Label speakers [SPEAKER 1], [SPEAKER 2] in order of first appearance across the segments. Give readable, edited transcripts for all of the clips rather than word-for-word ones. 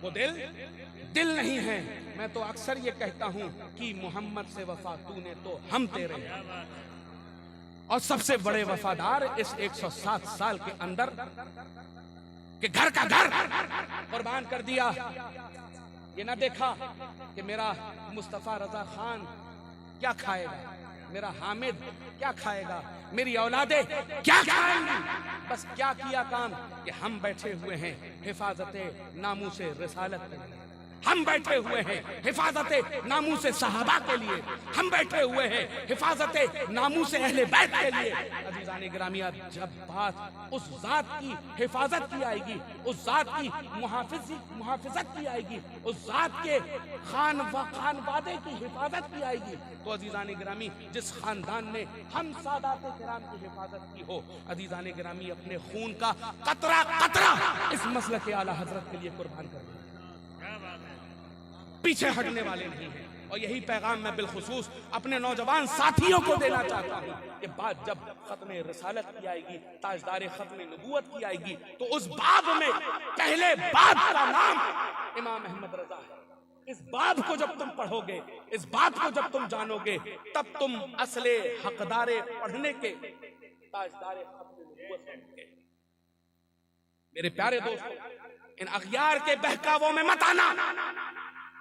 [SPEAKER 1] वो दिल नहीं है। मैं तो अक्सर ये कहता हूं कि मोहम्मद से वफा तूने तो हम तेरे हैं, और सबसे बड़े वफादार इस 107 साल के अंदर कि घर का घर कुर्बान कर दिया। ये ना देखा कि मेरा मुस्तफा रजा खान क्या खाएगा, मेरा हामिद क्या खाएगा, मेरी औलादे क्या खाएंगी। बस क्या किया काम कि हम बैठे हुए हैं हिफाजते नामूसे रिसालत के लिए, हम बैठे हुए हैं हिफाजते नामूसे सहाबा के लिए, हम बैठे हुए हैं हिफाजते नामूसे अहले बैत के लिए। अज़ीज़ान गिरामिया, जब बात उस जात की हिफाजत की आएगी, उस जात की मुहाफिजत की आएगी, उस जात के खानवादे की हिफाजत की आएगी, तो अज़ीज़ान गिरामी जिस खानदान ने हम सादात किराम की हिफाजत की हो, अज़ीज़ान गिरामी अपने खून का कतरा कतरा इस मसलक के आला हजरत के लिए कुर्बान कर दिया, पीछे हटने वाले नहीं हैं। और यही पैगाम मैं बिलखुसूस अपने नौजवान साथियों को देना चाहता हूं कि बात जब खत्म रिसालत की आएगी, ताजदार खत्म नबूवत की आएगी, तो उस बाब में पहले बाब का नाम इमाम अहमद रजा है। इस बाब को जब तुम पढ़ोगे, इस बात को जब तुम जानोगे, तब तुम असले हकदारे पढ़ने के ताजदार खत्म नबूवत होंगे। मेरे प्यारे दोस्तों, इन अखियार के बहकावों में मत आना,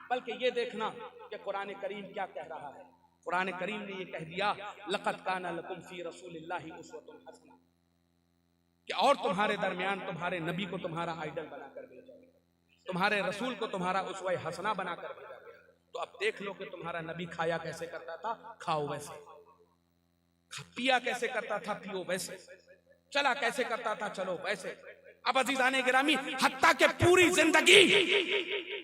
[SPEAKER 1] बल्कि ये देखना कि कुरान करीम क्या कह रहा है। कुरान करीम ने ये कह दिया, लक़द काना लकुम फी रसूलिल्लाहि उस्वतुन हसना, कि और तुम्हारे दरमियान तुम्हारे नबी को तुम्हारा आइडल बनाकर भेजा गया, तुम्हारे रसूल को तुम्हारा उसवा हसना बनाकर भेजा गया। तो अब देख लो कि तुम्हारा नबी खाया कैसे करता था, खाओ वैसे, पिया कैसे करता था, पियो वैसे, चला कैसे करता था, चलो वैसे। अब अज़ीज़ान गिरामी, हत्ता के पूरी जिंदगी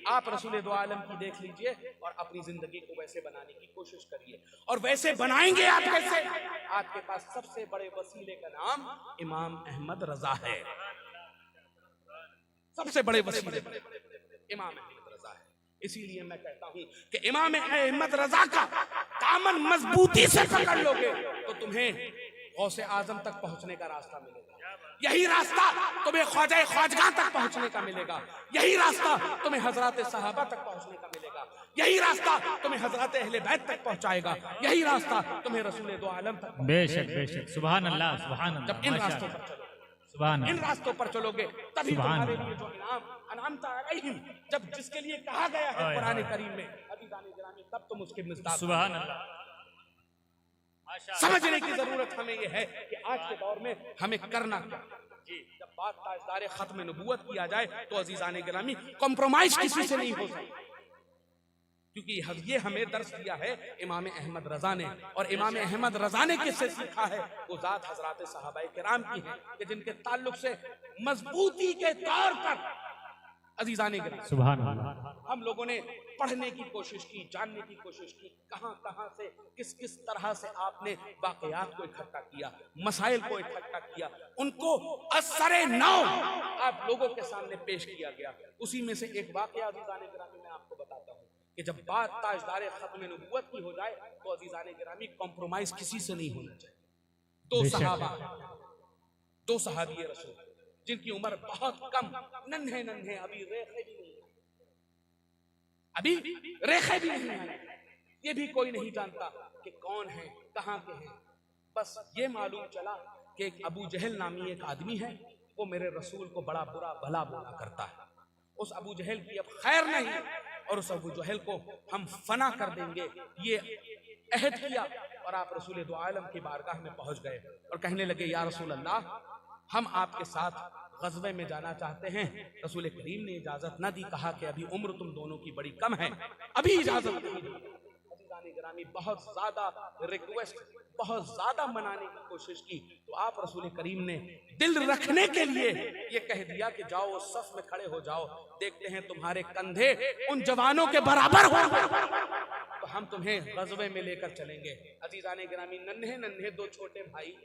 [SPEAKER 1] आप रसूल दो आलम की देख लीजिए और अपनी जिंदगी को वैसे बनाने की कोशिश करिए। और वैसे बनाएंगे आप कैसे? आपके पास सबसे बड़े वसीले का नाम इमाम अहमद रजा है। सबसे बड़े वसीले इमाम अहमद रजा है। इसीलिए मैं कहता हूं कि इमाम अहमद रजा का दामन मजबूती से पकड़ लोगे तो तुम्हें गौसे आजम तक पहुंचने का रास्ता मिलेगा। यही रास्ता तुम्हें ख्वाजा ख्वाजगा तक पहुंचने का मिलेगा। यही रास्ता तुम्हें हजरत सहाबा तक पहुंचने का मिलेगा। यही रास्ता तुम्हें हजरत अहले बैत तक पहुंचाएगा। यही रास्ता तुम्हें रसूल दो आलम तक।
[SPEAKER 2] बेशक बेशक, सुभान अल्लाह, सुभान अल्लाह।
[SPEAKER 1] जब इन रास्तों पर चलोगे,
[SPEAKER 2] सुभान
[SPEAKER 1] इन रास्तों पर चलोगे, तभी तुम्हारे लिए जो अनामता अलैहिम, जब जिसके लिए कहा गया है कुरान करीम में, अज़ीज़ान गिरामी, तब तुम उसके मिस्दाक।
[SPEAKER 2] सुभान अल्लाह।
[SPEAKER 1] समझने की जरूरत हमें यह है कि आज के दौर में हमें करना क्या जी। जब बात ताजदार खत्म नबूवत किया जाए तो अज़ीज़ान गिरामी कॉम्प्रोमाइज किसी से नहीं हो सकती, क्योंकि ये हमें दर्स दिया है इमाम अहमद रजा ने। और इमाम अहमद रजा ने किससे सीखा है? वो जात हजरात सहाबाए किराम की है कि जिनके ताल्लुक से मजबूती के तौर पर अज़ीज़ान गिरामी
[SPEAKER 2] सुभान अल्लाह
[SPEAKER 1] हम लोगों ने पढ़ने की कोशिश की, जानने की कोशिश की, कहां कहां से किस किस तरह से आपने वाकयात को इकट्ठा किया, मसाइल को इकट्ठा किया, उनको असरे नौ आप लोगों के सामने पेश किया गया। उसी में से एक वाकया अज़ीज़ान गिरामी मैं आपको बताता हूं कि जब बात ताजदार खत्म नबूवत की हो जाए तो अज़ीज़ान गिरामी कॉम्प्रोमाइज किसी से नहीं होना चाहिए। दो सहाबी रसूल जिनकी उम्र बहुत कम, नन्हे नन्हे, अभी रेखे भी नहीं, अभी रेखे भी नहीं है, ये भी कोई नहीं जानता कि कौन है, कहां के हैं। बस ये मालूम चला कि एक अबू जहल नामी एक आदमी है, वो मेरे रसूल को बड़ा बुरा भला बोला करता है। उस अबू जहल की अब खैर नहीं और उस अबू जहल को हम फना कर देंगे, ये अहद किया। और आप रसूल दो आलम की बारगाह में पहुंच गए और कहने लगे, या रसूल अल्लाह, हम आपके साथ गज़वे में जाना चाहते हैं। रसूल करीम ने इजाजत न दी, कहा कि अभी उम्र तुम दोनों की बड़ी कम है, अभी इजाजत नहीं दी। अज़ीज़ान गिरामी बहुत ज्यादा रिक्वेस्ट, बहुत ज्यादा मनाने की कोशिश की तो आप रसूल करीम ने दिल रखने के लिए ये कह दिया कि जाओ उस सफ में खड़े हो जाओ, देखते हैं तुम्हारे कंधे उन जवानों के बराबर हो। तो हम तुम्हें गज़वे में लेकर चलेंगे। अजीज़ाने गिरामी, नन्हे नन्हे दो छोटे भाई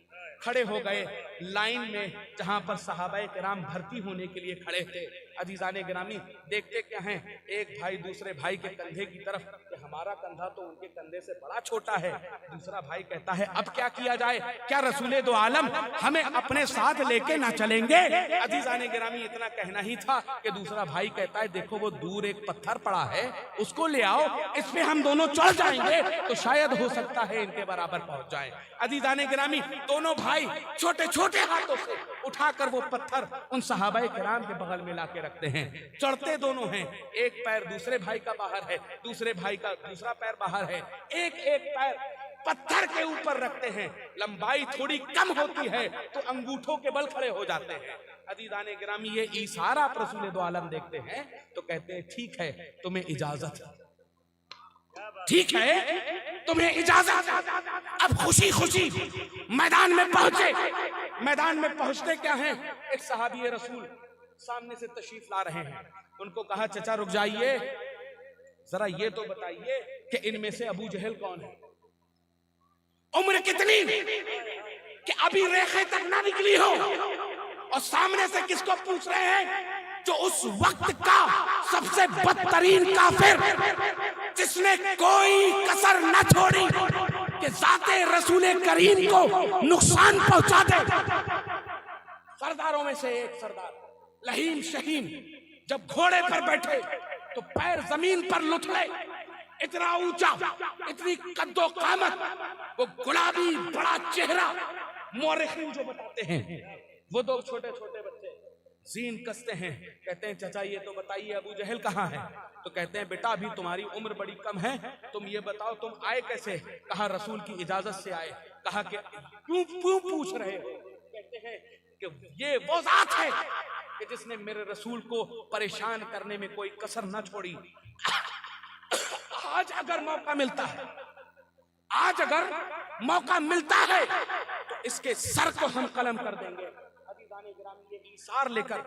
[SPEAKER 1] खड़े हो गए लाइन में, जहां पर सहाबाए किराम भर्ती होने के लिए खड़े थे। अजीज़ाने गिरामी, देखते क्या हैं, एक भाई दूसरे भाई के कंधे की तरफ, कि हमारा कंधा तो उनके कंधे से बड़ा छोटा है। दूसरा भाई कहता है अब क्या किया जाए, क्या रसूले दो आलम हमें अपने साथ लेके ना चलेंगे? अजीज़ाने गिरामी, इतना कहना ही था कि दूसरा भाई कहता है देखो वो दूर एक पत्थर पड़ा है, उसको ले आओ, इस पे हम दोनों चढ़ जाएंगे तो शायद हो सकता है इनके बराबर पहुंच जाए। अजीज़ाने गिरामी, दोनों भाई छोटे छोटे हाथों से उठाकर वो पत्थर उन सहाबाए किराम के बगल में लाके रखते हैं। चढ़ते दोनों हैं, एक पैर दूसरे भाई का बाहर है, दूसरे भाई का दूसरा पैर बाहर है, एक एक पैर पत्थर के ऊपर रखते हैं। लंबाई थोड़ी कम होती है तो अंगूठों के बल खड़े हो जाते हैं। अजीज़ाने गिरामी, ये इशारा रसूल दो आलम देखते हैं तो कहते हैं ठीक है तुम्हें इजाजत, ठीक है तुम्हें इजाजत। अब खुशी खुशी मैदान में पहुंचे। मैदान में पहुंचते क्या है, एक सहाबी रसूल सामने से तशरीफ ला रहे हैं। उनको कहा चचा रुक जाइए, जरा ये तो बताइए कि इनमें से अबू जहल कौन है? उम्र कितनी कि अभी रेखे तक ना निकली हो, और सामने से किसको पूछ रहे हैं? जो उस वक्त का सबसे बदतरीन काफिर, जिसने कोई कसर न छोड़ी कि जाते रसूल करीम को नुकसान पहुंचा दे। सरदारों में से एक सरदार लहीम शहीम जब घोड़े पर बैठे तो पैर जमीन पर लुथले, इतना ऊंचा, इतनी कद्दो कामत, वो गुलाबी बड़ा चेहरा। मौरखीन जो बताते हैं, वो दो छोटे छोटे बच्चे जीन कसते हैं, कहते हैं चचा ये तो बताइए अबू जहल कहाँ है? तो कहते हैं बेटा अभी तुम्हारी उम्र बड़ी कम है, तुम ये बताओ तुम आए कैसे? कहा रसूल की इजाजत से आए। कहा कि क्यों पूछ रहे हो? कहते हैं कि ये वो जात है कि जिसने मेरे रसूल को परेशान करने में कोई कसर न छोड़ी। आज अगर मौका मिलता है, आज अगर मौका मिलता है तो इसके सर को हम कलम कर देंगे। अजीज़ाने गिरामी, ये इशार लेकर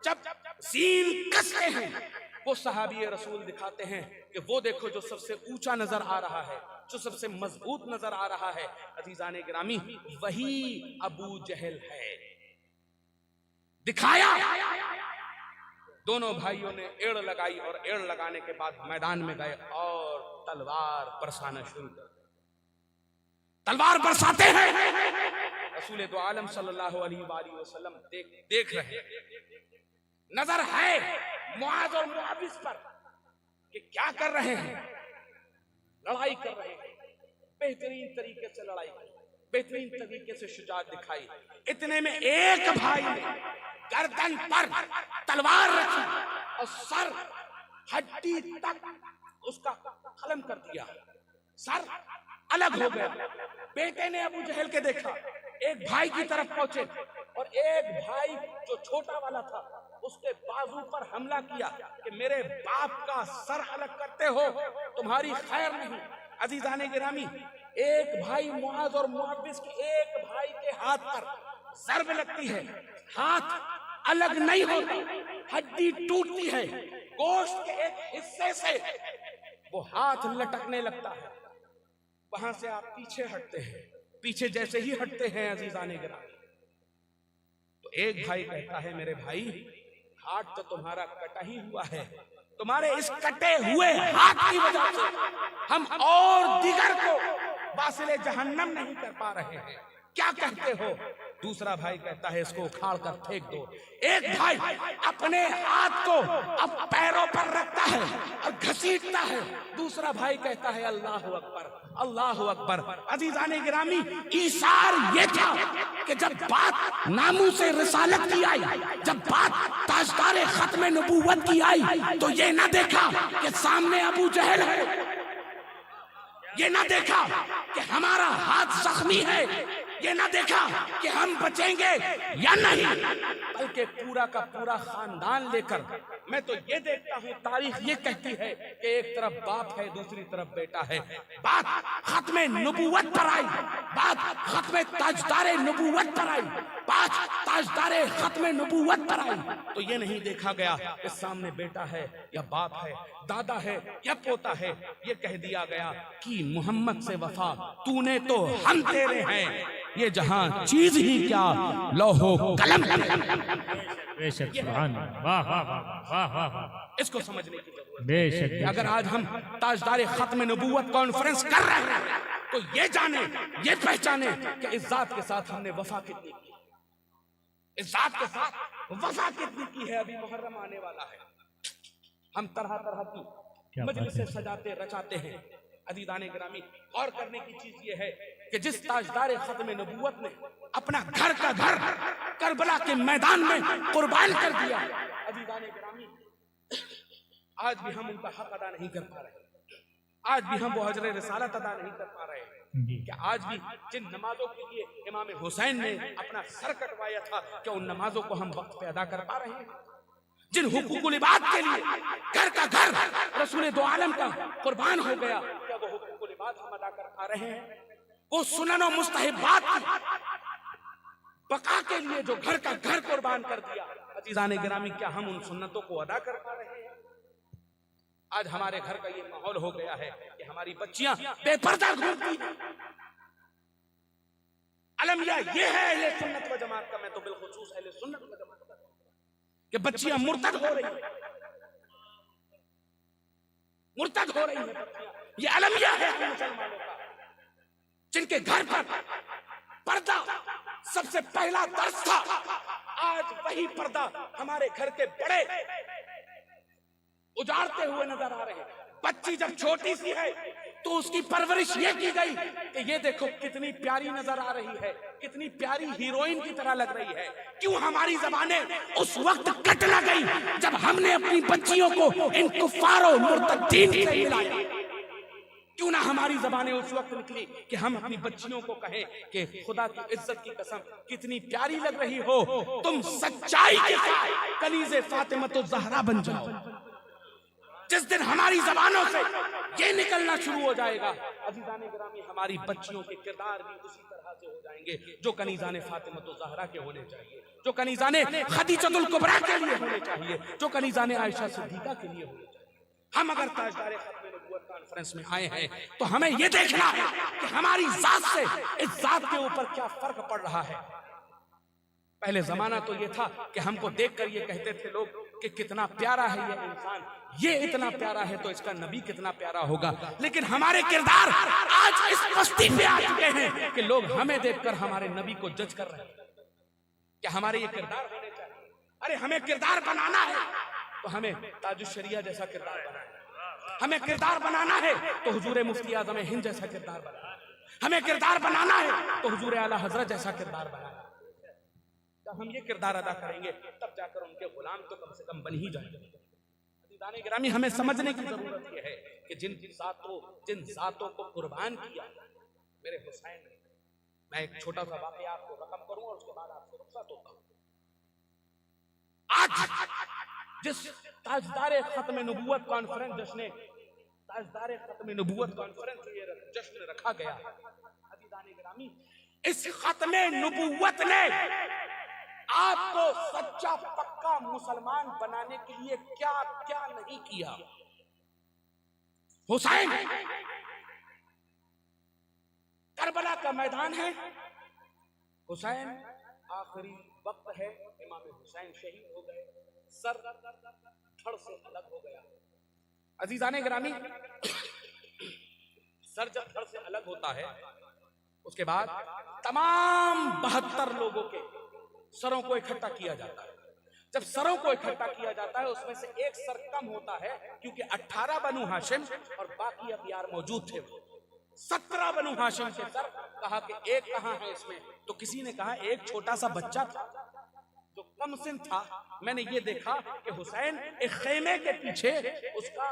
[SPEAKER 1] जब सीन कसते हैं, वो सहाबी रसूल दिखाते हैं कि वो देखो जो सबसे ऊंचा नजर आ रहा है, जो सबसे मजबूत नजर आ रहा है, अजीज़ाने गिरामी वही अबू जहल है। दिखाया। दोनों भाइयों ने एड़ लगाई और एड़ लगाने के बाद मैदान में गए और तलवार बरसाना शुरू कर। तलवार बरसाते हैं। रसूल दो आलम सल्लल्लाहु अलैहि वसल्लम देख रहे हैं। नजर है मुआज और मुआविज पर कि क्या कर रहे हैं, लड़ाई कर रहे हैं। बेहतरीन तरीके से लड़ाई की, बेहतरीन तरीके से शुजाअत दिखाई। इतने में एक भाई ने गर्दन पर तलवार रखी और सर हड्डी तक उसका कलम कर दिया, सर अलग हो गया। बेटे ने अबू जहल के देखा, एक भाई की तरफ पहुंचे और एक भाई जो छोटा वाला था उसके बाजू पर हमला किया कि मेरे बाप का सर अलग करते हो, तुम्हारी खैर नहीं। अजीज़ाने गिरामी, एक भाई मुआज और मुआविज के एक भाई के हाथ पर ज़र्ब लगती है, हाथ अलग नहीं होता, हड्डी टूटती है, गोश्त के एक हिस्से से वो हाथ लटकने लगता है। वहां से आप पीछे हटते हैं, पीछे जैसे ही हटते हैं अजीज़ाने गिरामी, तो एक भाई कहता है मेरे भाई हाथ तो तुम्हारा कटा ही हुआ है, तुम्हारे इस कटे हुए हाथ की वजह से हम और दिगर को वासिले जहन्नम नहीं कर पा रहे हैं, क्या कहते हो? दूसरा भाई कहता है इसको उखाड़ कर फेंक दो। एक भाई अपने हाथ को अब पैरों पर रखता है और घसीटता है। दूसरा भाई कहता है अल्लाह अकबर, अल्लाह अकबर। अजीज़ाने गिरामी, इशार ये था कि जब बात नामूसे रिसालत की आई, जब बात ताजदारे खत्म नबूवत की आई, तो ये ना देखा कि सामने अबू जहल है, ये ना देखा कि हमारा हाथ जख्मी है, ये ना देखा कि हम बचेंगे या नहीं। बल्कि पूरा का पूरा खानदान लेकर। मैं तो ये देखता हूँ तारीख ये कहती है कि एक तरफ बाप है, दूसरी तरफ बेटा है। बात खत्मे नबूवत पर आई, बात खत्मे ताजदारे नबूवत पर आई, बात ताजदारे खत्मे नबूवत पर आई, तो ये नहीं देखा गया कि सामने बेटा है या बाप है, दादा है या पोता है। ये कह दिया गया कि मोहम्मद से वफा तूने तो हम तेरे हैं, ये जहां चीज ही क्या लौहो कलम।
[SPEAKER 2] बेशक सुभान अल्लाह, वाह वाह वाह वाह वाह।
[SPEAKER 1] इसको समझने की जरूरत है।
[SPEAKER 2] बेशक
[SPEAKER 1] कि अगर आज हम ताजदारे खत्म नबूवत कॉन्फ्रेंस कर रहे हैं तो ये जाने, ये पहचाने कि इस जात के साथ हमने वफा कितनी की, इस जात के साथ वफा कितनी की है। अभी मुहर्रम आने वाला है, हम तरह तरह की मजलिसें सजाते रचाते हैं। अजीज़ाने गिरामी, और करने की चीज ये है कि जिस ताजदारे खत्म नबूवत ने अपना घर का घर करबला के मैदान में कुर्बान कर दिया, अजीज़ाने गिरामी, आज भी हम उनका हक अदा नहीं कर पा रहे, आज भी हम वो हजरे रिसालत अदा नहीं कर पा रहे हैं। कि आज भी जिन नमाजों के लिए इमाम हुसैन ने अपना सर कटवाया था, क्या उन नमाजों को हम वक्त पे अदा कर पा रहे हैं? जिन हुकूकुल इबाद के लिए घर का घर रसूल दो आलम का कुर्बान हो गया, क्या वो हुकूकुल इबाद हम अदा कर पा रहे हैं? वो सुनन और मुस्तहिबात की बका के लिए जो घर का घर कुर्बान कर दिया, अजीज़ाने गिरामी, क्या हम उन सुन्नतों को अदा कर पा रहे हैं? आज हमारे घर का ये माहौल हो गया है कि हमारी बच्चियां बेपर्दा घूमती हैं। अलमिया ये है अहले सुन्नत व जमात का, मैं तो बिलखुसूस अहले सुन्नत व जमात का, कि बच्चियां मुर्तद हो रही हैं, मुर्तद हो रही हैं बच्चियां। ये अलमिया है मुसलमानों का, जिनके घर पर पर्दा सबसे पहला दर्स था, आज वही पर्दा हमारे घर के बड़े उजाड़ते हुए नजर आ रहे हैं। बच्ची जब छोटी सी है तो उसकी परवरिश ये की गई कि ये देखो कितनी प्यारी नजर आ रही है, कितनी प्यारी हीरोइन की तरह लग रही है। क्यों हमारी ज़बानें उस वक्त कट ना गई जब हमने अपनी बच्चियों को इन कुफ्फारों मुर्तद्दीन से मिलाया? क्यों ना हमारी ज़बानें उस वक्त निकली कि हम अपनी बच्चियों को कहें कि खुदा की इज्जत की कसम कितनी प्यारी लग रही हो, तुम सच्चाई के साथ कनीज़े फातिमा ज़हरा बन जाओ। जिस दिन हमारी जबानों से ये निकलना शुरू हो जाएगा, अजीज़ाने गिरामी, हमारी बच्चियों के किरदार भी उसी तरह से हो जाएंगे जो कनीज़ाने फातिमा ज़हरा के होने चाहिए, जो कनीज़ाने खदीजतुल कुबरा के लिए होने चाहिए, जो कनीज़ाने आयशा सिद्दीक़ा के लिए होने चाहिए। हम अगर ताजदारे खत्म नबूवत कॉन्फ्रेंस में आए हैं तो हमें ये देखना है कि हमारी जात से इस जात के ऊपर क्या फर्क पड़ रहा है। पहले जमाना तो ये था कि हमको देखकर ये कहते थे लोग कि कितना प्यारा है ये इंसान, ये इतना प्यारा है तो इसका नबी कितना प्यारा होगा। लेकिन हमारे किरदार आज इस बस्ती पे आ चुके हैं कि लोग हमें देखकर हमारे नबी को जज कर रहे हैं कि हमारे ये किरदार होने चाहिए। अरे हमें किरदार बनाना है तो हमें ताजुश्शरिया जैसा किरदार बनाना है, हमें किरदार बनाना है तो हुजूर मुफ्ती आज़म हिंद जैसा किरदार बनाना है, हमें किरदार बनाना है तो हुजूर आला हजरत जैसा किरदार बनाना है। जब हम ये किरदार अदा करेंगे तब जाकर उनके गुलाम तो कम से कम बन ही जाएंगे। अज़ीज़ाने गिरामी, हमें समझने की जरूरत यह है कि जिन जातों को कुर्बान किया मेरे हुसैन ने, मैं एक छोटा सा वाक़या आपको रकम करूं और उसके बाद आपसे रुखसत होता हूं। आज जिस ताजदारे खत्म नबूवत कॉन्फ्रेंस जश्न रखा गया, अज़ीज़ाने गिरामी, इस खत्म नबूवत ने आपको सच्चा पक्का मुसलमान बनाने के लिए क्या क्या नहीं किया। हुसैन, करबला का मैदान है, हुसैन आखिरी वक्त है, इमाम हुसैन शहीद हो गए, सर धड़ से अलग हो गया। अजीज़ाने गिरामी, सर जब धड़ से अलग होता है उसके बाद तमाम 72 लोगों के सरों को इकट्ठा किया जाता है। जब सरों को इकट्ठा किया जाता है उसमें से एक सर कम होता है क्योंकि 18 बनु हाशिम और बाकी अबियार मौजूद थे। 17 बनु हाशिम के सर कहा कि एक कहां है इसमें, तो किसी ने कहा एक छोटा सा बच्चा था जो कम सिन था। मैंने ये देखा कि हुसैन एक खेमे के पीछे उसका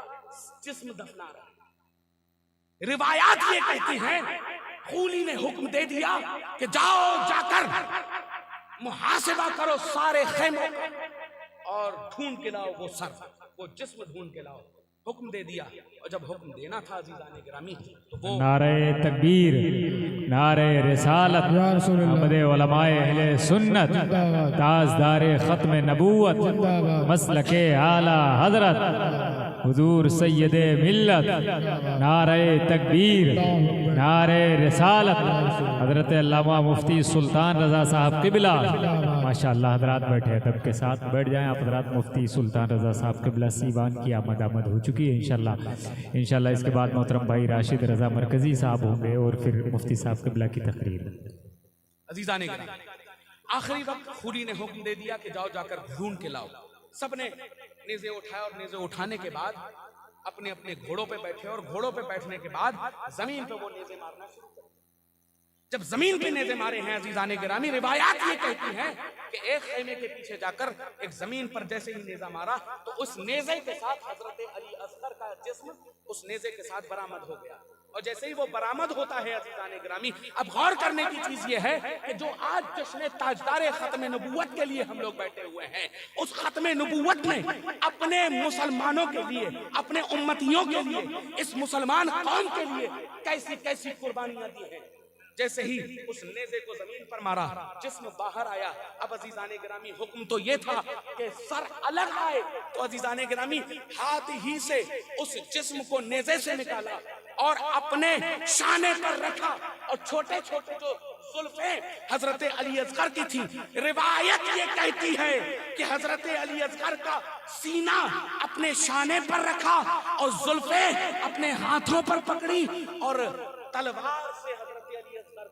[SPEAKER 1] जिस्म दफना रहा है। रिवायात ये कहती हैं खूली ने हुक्म दे दिया कि जाओ जाकर मुहासिबा करो सारे खेमों और ढूंढ के लाओ वो सर, वो जिस्म ढूंढ के लाओ। हुक्म दे दिया, और जब हुक्म देना था अज़ीज़ान गिरामी तो वो
[SPEAKER 2] नारे तकबीर, नारे रिसालत, हमदे उलमाए अहले सुन्नत, ताजदारे खत्म नबूवत, मसलके आला हजरत, हुजूर सैयदे मिल्लत, नारे तकबीर, नारे रिसालत, हजरत अल्लामा मुफ्ती सुल्तान रज़ा साहब क़िबला। माशाअल्लाह हजरात बैठे अदब के साथ बैठ जाएं आप हजरात। मुफ्ती सुल्तान रज़ा साहब क़िबला सीवान की आमद हो चुकी है इंशाल्लाह। इसके बाद मोहतरम भाई राशिद रज़ा मरकज़ी साहब होंगे और फिर मुफ्ती साहब क़िबला की तकरीर।
[SPEAKER 1] अज़ीज़ान गिरामी, आखिरी वक्त खुदी ने हुक्म दे दिया कि जाओ जाकर ढूंढ के लाओ। सबने नेज़े उठाया और नेज़े उठाने के बाद अपने अपने घोड़ों पे बैठे, और घोड़ों पे बैठने के बाद जमीन पे वो नेज़े मारना शुरू कर। जब जमीन पे नेज़े मारे हैं अज़ीज़ान गिरामी, रिवायात ये कहती हैं कि एक खेमे के पीछे जाकर एक जमीन पर जैसे ही नेज़ा मारा तो उस नेज़े के साथ हजरत अली असगर का जिस्म उस नेज़े के साथ बरामद हो गया। और जैसे ही वो बरामद होता है अज़ीज़ान गिरामी, अब गौर करने की चीज ये है कि जो आज जश्न ताजदारे खत्म नबूवत के लिए हम लोग बैठे हुए हैं, उस खत्म नबूवत ने अपने मुसलमानों के लिए, अपने उम्मतियों के लिए, इस मुसलमान कौम के लिए कैसी कैसी कुर्बानियां दी हैं। जैसे ही उस नेज़े को जमीन पर मारा, जिस्म बाहर आया। अब अज़ीज़ान गिरामी हुक्म तो ये था कि सर अलग आए, तो अज़ीज़ान गिरामी हाथ ही से उस जिस्म को नेज़े से निकाला और अपने शाने पर रखा, और छोटे छोटे जो जुल्फें हजरत अली असगर की थी, रिवायत ये कहती है कि हजरत अली असगर का सीना अपने शाने पर रखा और जुल्फें अपने हाथों पर पकड़ी और तलवार से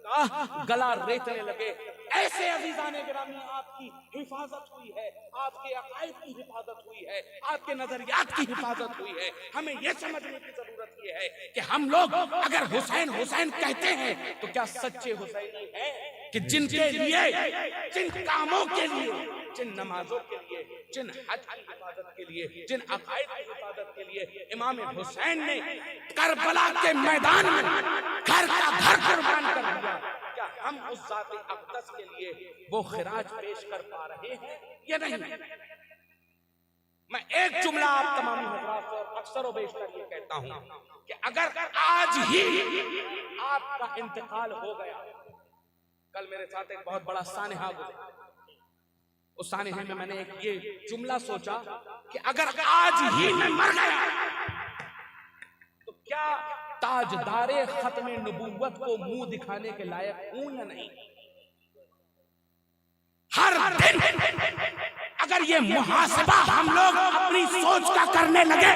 [SPEAKER 1] का गला रेतने लगे। ऐसे अज़ीज़ान गिरामी आपकी हिफाजत हुई है, आपके अकायद की हिफाजत हुई है, आपके नजरियात की हिफाजत हुई है। हमें यह समझने की जरूरत ये है कि हम लोग अगर हुसैन हुसैन कहते हैं तो क्या सच्चे हुसैनी हैं कि जिनके लिए, जिन कामों के लिए, जिन नमाजों के लिए, जिन हज की हिफाजत के लिए, जिन अकायद की हिफाजत के लिए इमाम हुसैन ने करबला के मैदान में घर का घर कुर्बान कर दिया, क्या हम उस ज़ात अक़दस के लिए वो खिराज पेश कर पा रहे हैं या नहीं? मैं एक जुमला आप तमाम हज़रात से अक्सर व बेशतर ये कहता हूं कि अगर आज ही आपका इंतकाल हो गया, कल मेरे साथ एक बहुत बड़ा सानेहा गुजरा, उस सानेहे में मैंने एक ये जुमला सोचा कि अगर आज ही मैं मर गया तो क्या ताजदारे खत्म नबूवत को मुंह दिखाने के लायक हूं या नहीं? हर दिन अगर ये मुहासिबा हम लोग अपनी सोच का करने लगे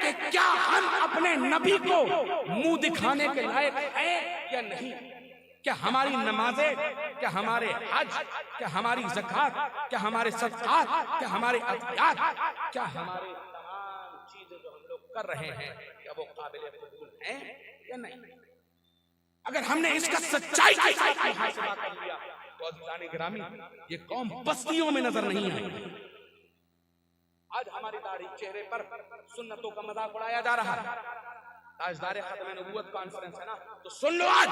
[SPEAKER 1] कि क्या हम अपने नबी को मुंह दिखाने के लायक हैं या नहीं, क्या हमारी नमाजें, क्या हमारे हज, क्या हमारी ज़कात, क्या हमारे सदक़ात, क्या हमारे अतियात, क्या हमारे तमाम चीजें जो हम लोग कर रहे हैं, क्या वो काबिल कबूल हैं या नहीं? अगर हमने इसका सच्चाई के साथ मुहासिबा कर लिया तो अज़ीज़ान गिरामी ये कौम बस्तियों में नजर नहीं आएगी। आज हमारी दाढ़ी, चेहरे पर सुन्नतों का मजाक उड़ाया जा रहा है। ताजदारे खत्म नबूवत कॉन्फ्रेंस है ना, तो सुन लो आज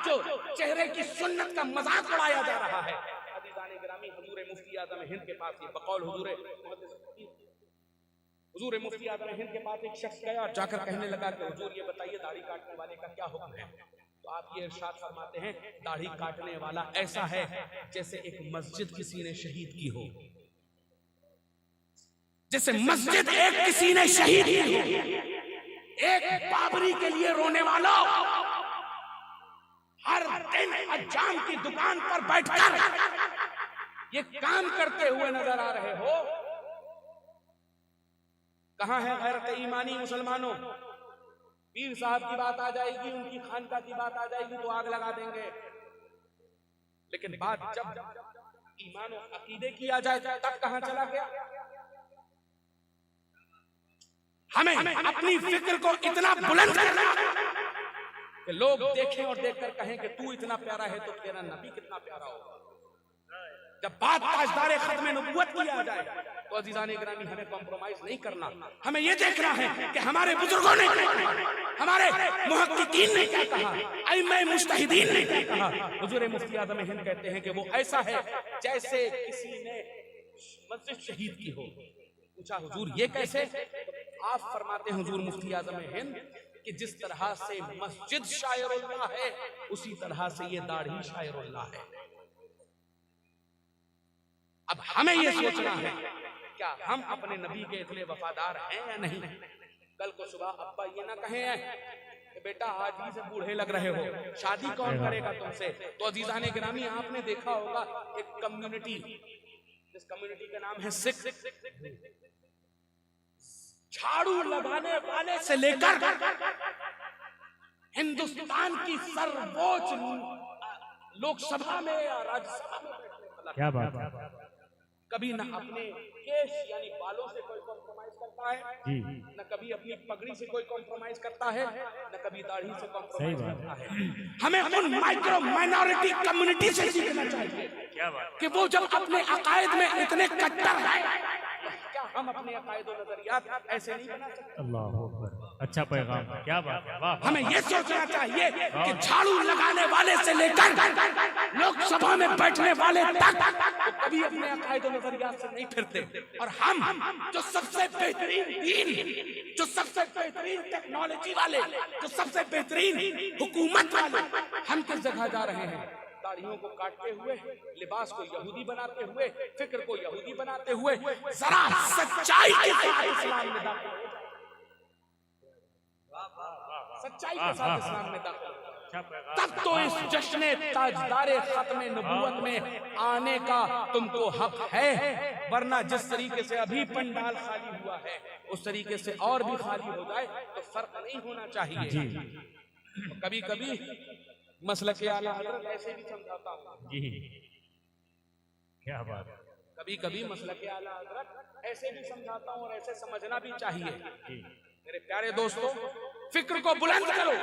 [SPEAKER 1] जो चेहरे की सुन्नत का मजाक उड़ाया जा रहा है। अज़ीज़ान गिरामी हुजूर मुफ्ती आज़म हिंद के पास, ये बकौल हुजूर मुफ्ती आज़म हिंद के पास एक शख्स गया और जाकर कहने लगा कि हुजूर ये बताइए दाढ़ी काटने वाले का क्या हुक्म है? तो आप ये इरशाद फरमाते हैं दाढ़ी काटने वाला ऐसा है जैसे एक मस्जिद किसी ने शहीद की हो, जैसे मस्जिद एक किसी ने शहीद की हो। एक बाबरी के लिए रोने वालों, हर दिन अज्जाम की दुकान पर बैठकर ये काम करते हुए नजर आ रहे हो। कहां है गैरत ईमानी मुसलमानों? पीर साहब की बात आ जाएगी, उनकी खानका की बात आ जाएगी तो आग लगा देंगे, लेकिन बात जब ईमान और अकीदे की आ जाए तब कहां चला गया? हमें अपनी फिक्र को इतना बुलंद करना कि लोग देखें और देखकर कहें कि तू इतना प्यारा है तो तेरा नबी कितना प्यारा होगा। जब बात ताजदारे खत्म नबूवत की आ जाए तो अजीजान इकरामी हमें कॉम्प्रोमाइज नहीं करना, हमें ये देखना है कि हमारे बुजुर्गों ने क्या कहा, हमारे मुहक्किकीन ने क्या कहा, अइम्मा मुज्तहिदीन ने क्या कहा। हुजूर मुफ्ती आज़म हिंद कहते हैं कि वो ऐसा है जैसे किसी ने मस्जिद शहीद की हो। पूछा हुजूर ये कैसे? आप फरमाते हैं हुजूर मुफ्ती आज़म हिंद कि जिस तरह से मस्जिद शायरुल्लाह है उसी तरह से ये दाढ़ी शायरुल्लाह है। अब हमें ये सोचना है क्या हम अपने नबी के इतने वफादार हैं या नहीं। कल को सुबह अब्बा ये ना कहें कि बेटा आज ही से बूढ़े लग रहे हो, शादी कौन करेगा तुमसे। तो अजीजान गिरामी आपने देखा होगा एक कम्युनिटी, जिस कम्युनिटी का नाम है सिख, झाड़ू लगाने वाले से लेकर हिंदुस्तान की सर्वोच्च लोकसभा में या राज्यसभा में,
[SPEAKER 2] क्या बात है,
[SPEAKER 1] कभी न अपने केश यानी बालों से कोई कॉम्प्रोमाइज करता है
[SPEAKER 2] जी,
[SPEAKER 1] न कभी अपनी पगड़ी से कोई कॉम्प्रोमाइज करता है, न कभी दाढ़ी से कॉम्प्रोमाइज करता है। हमें उन माइक्रो माइनॉरिटी कम्युनिटी से सीखना चाहिए
[SPEAKER 2] क्या बात
[SPEAKER 1] कि वो जब अपने अकायद में इतने कट्टर हैं, क्या हम अपने अकायद और नजरियात ऐसे नहीं बना सकते।
[SPEAKER 2] अल्लाह अकबर, अच्छा पैगाम, क्या बात है, वाह।
[SPEAKER 1] हमें ये सोचना चाहिए कि झाड़ू लगाने वाले से लेकर लोकसभा में बैठने वाले तक वो कभी अपने अकायद और नजरियात से नहीं फिरते। और हम जो सबसे बेहतरीन दीन, जो सबसे बेहतरीन टेक्नोलॉजी वाले, जो सबसे बेहतरीन हुकूमत वाले, हम किस जगह जा रहे हैं? दाढ़ियों को काटते हुए, लिबास को यहूदी बनाते हुए, फिक्र को यहूदी बनाते हुए। जरा सच्चाई के साथ इस्लाम में दाखिल हो, सच्चाई के साथ इस्लाम में दाखिल हो, तब तो इस जश्न ताजदारे खत्म नबूवत में आने का तुमको हक है। वरना जिस तरीके से अभी पंडाल खाली हुआ है उस तरीके से और भी खाली हो जाए तो फर्क नहीं होना चाहिए। कभी कभी मसलक आला हज़रत ऐसे भी समझाता हूँ
[SPEAKER 2] जी, क्या बात,
[SPEAKER 1] कभी कभी मसलक आला हज़रत ऐसे भी समझाता हूँ और ऐसे समझना भी चाहिए। मेरे प्यारे दोस्तों, फिक्र को बुलंद करो,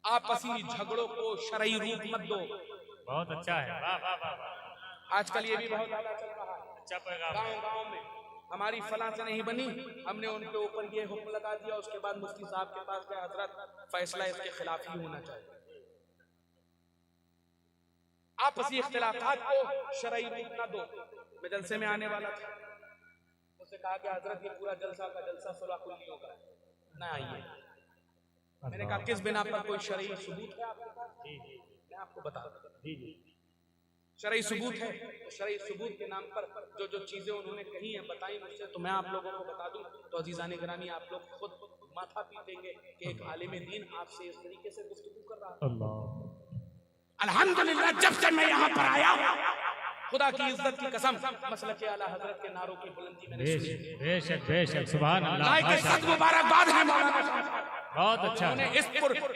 [SPEAKER 1] आपसी झगड़ों को शरई रूप मत दो।
[SPEAKER 2] बहुत अच्छा है, वाह वाह वाह वाह।
[SPEAKER 1] आजकल ये भी बहुत ज्यादा चल रहा है,
[SPEAKER 2] अच्छा पैगाम,
[SPEAKER 1] गांव गांव में हमारी फलां से नहीं बनी, हमने उनके ऊपर ये हुक्म लगा दिया, उसके बाद मुफ्ती साहब के पास गया, हजरत फैसला इसके खिलाफ ही होना चाहिए। आपसी इख्तिलाफात को शरई रूप ना दो। मैं जलसे में आने वाला था, उससे कहा कि हजरत ये पूरा जलसा का जलसा सुलह कुल्लियों का ना आइए। मैंने कहा किस बिना पर कोई शरई सबूत है आपके पास? मैं आपको बता दूं, शरई सबूत है। तो शरई सबूत के नाम पर जो जो चीजें उन्होंने कही हैं बताई मुझसे, तो मैं आप लोगों को बता दूं तो अजीजान गिरामी आप लोग खुद माथा पीटेंगे कि एक आलिम दीन आपसे इस तरीके से गुफ्तगू कर रहा है।
[SPEAKER 2] अल्लाह,
[SPEAKER 1] अल्हम्दुलिल्लाह, जब से मैं यहाँ पर आया खुदा की इज्जत की कसम मसलक आला हजरत के नारों की बुलंदी मैंने सुनी।
[SPEAKER 2] बेशक बेशक, सुभान अल्लाह,
[SPEAKER 1] लाइक सद मुबारकबाद है मौलाना साहब,
[SPEAKER 2] बहुत अच्छा है,
[SPEAKER 1] इस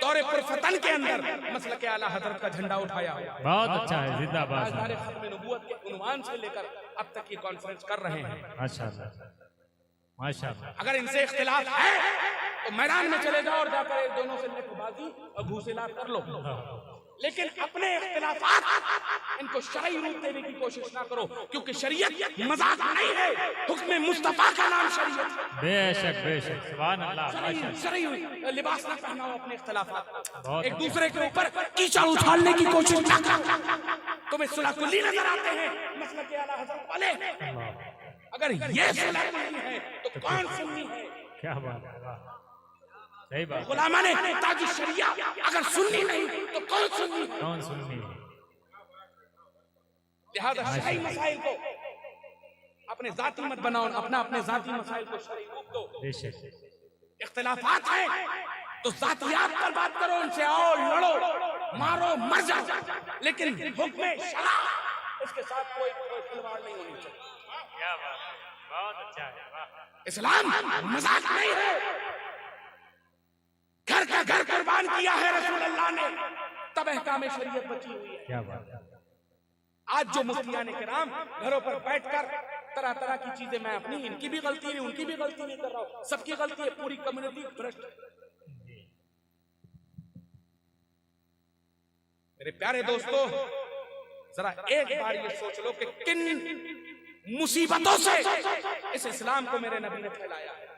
[SPEAKER 1] दौरे पुरफतन के अंदर मसलक आला हजरत का झंडा उठाया।
[SPEAKER 2] बहुत अच्छा है, जिंदाबाद,
[SPEAKER 1] ताजदारे खत्म नबूवत के उन्वान से लेकर अब तक ये कॉन्फ्रेंस कर रहे हैं।
[SPEAKER 2] माशाअल्लाह माशाअल्लाह।
[SPEAKER 1] अगर इनसे इख्तिलाफ है तो मैदान में चले जाओ और जाकर एक दोनों से नेकबाजी और घूसेलात कर लो, लेकिन अपने इख्तिलाफात इनको शरई रूप देने की कोशिश ना करो, क्योंकि शरीयत मजाक नहीं है, हुक्म मुस्तफा का नाम शरीयत है।
[SPEAKER 2] बेशक बेशक, सुभान अल्लाह, माशाअल्लाह।
[SPEAKER 1] शरई लिबास ना पहनाओ अपने इख्तिलाफात,
[SPEAKER 2] बहुत
[SPEAKER 1] एक दूसरे के ऊपर कीचड़ उछालने की कोशिश ना करो। तुम्हें सुलह कुल्ली नजर आते हैं मसलक आला हज़रत वाले, अगर ये सुलह कुल्ली है तो कौन सुन्नी है?
[SPEAKER 2] क्या बात है, वाह, सही बात,
[SPEAKER 1] गुलामा ने ताज शरिया अगर सुन्नी नहीं तो कौन सुन्नी है?
[SPEAKER 2] कौन सुन्नी,
[SPEAKER 1] लिहाजा शरई मसाइल को अपने जाती मत बनाओ, अपने जाती मसाइल को शरई रूप दो।
[SPEAKER 2] बेशक,
[SPEAKER 1] इख्तिलाफात है तो जातियात पर बात करो, उनसे आओ, लड़ो, मारो, मर जाओ, लेकिन हुक्म शरा इसके साथ कोई खिलवाड़ नहीं होनी चाहिए।
[SPEAKER 2] क्या बात है, बहुत अच्छा है, वाह।
[SPEAKER 1] इस्लाम मजाक नहीं है, घर का घर कुर्बान किया है रसूल अल्लाह ने, तब अहकाम शरीयत बची हुई है।
[SPEAKER 2] क्या बात है,
[SPEAKER 1] आज जो मुफ्तियान किराम घरों पर बैठकर तरह तरह की चीजें, मैं अपनी इनकी भी गलती नहीं उनकी भी गलती नहीं कर रहा हूं, सबकी गलती है, पूरी कम्युनिटी भ्रष्ट। मेरे प्यारे दोस्तों, जरा एक बार ये सोच लो कि किन मुसीबतों से इस इस्लाम को मेरे नबी ने फैलाया है।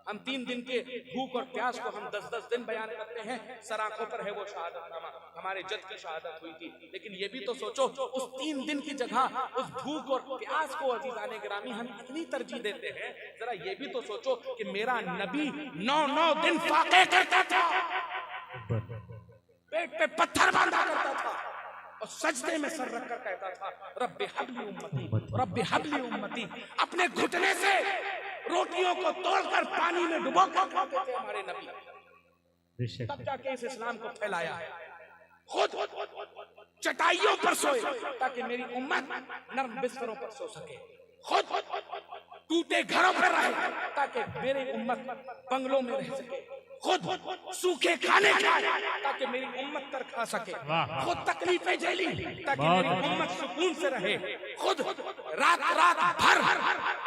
[SPEAKER 1] हम 3 दिन के भूख और प्यास को हम 10-10 दिन बयान करते हैं, सर आंखों पर है वो शहादतनामा, हमारे जद की शहादत हुई थी। लेकिन ये भी तो सोचो, उस 3 दिन की जगह उस भूख और प्यास को अजीजाने गिरामी हम इतनी तरजीह देते हैं। जरा ये भी तो सोचो कि मेरा नबी 9-9 दिन फाके करता था, पेट पे पत्थर बांधा करता था और सजदे में सर रखकर कहता था, रब्बे हबली उम्मती, रब्बे हबली उम्मती। अपने घुटने से रोटियों को तोड़कर पानी में डुबो कर खाते थे हमारे नबी। तब जाके इस इस्लाम को फैलाया है। खुद चटाइयों पर सोए ताकि मेरी उम्मत नर्म बिस्तरों पर सो सके, खुद टूटे घरों पर रहे ताकि मेरी उम्मत बंगलों में रह सके, खुद सूखे खाने खाए ताकि मेरी उम्मत तर खा सके, खुद तकलीफें झेली ताकि मेरी उम्मत सुकून से रहे, खुद रात भर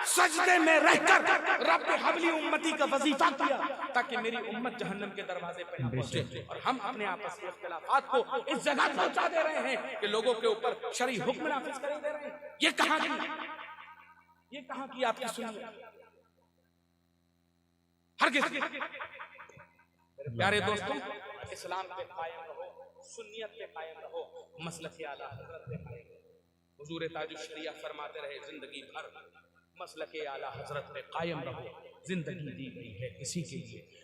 [SPEAKER 1] सजदे में रहकर रब हबली उम्मती का वजीफा किया ताकि मेरी उम्मत जहन्नम के दरवाजे पर न पहुंचे। और हम अपने आपसी इख्तिलाफात को इस जगह पहुंचा दे रहे हैं कि लोगों के ऊपर शरई हुक्म नाफिज कर दे रहे हैं। ये कहां की आपकी सुनिए। हरगिज़ प्यारे दोस्तों, इस्लाम पे कायम रहो, सुन्नियत पे कायम रहो, मसलक आला हजरत पे कायम रहो। हुजूर ताजुश शरिया फरमाते रहे, जिंदगी भर मसलक आला हजरत पे कायम रहो, जिंदगी दी गई है इसी के लिए।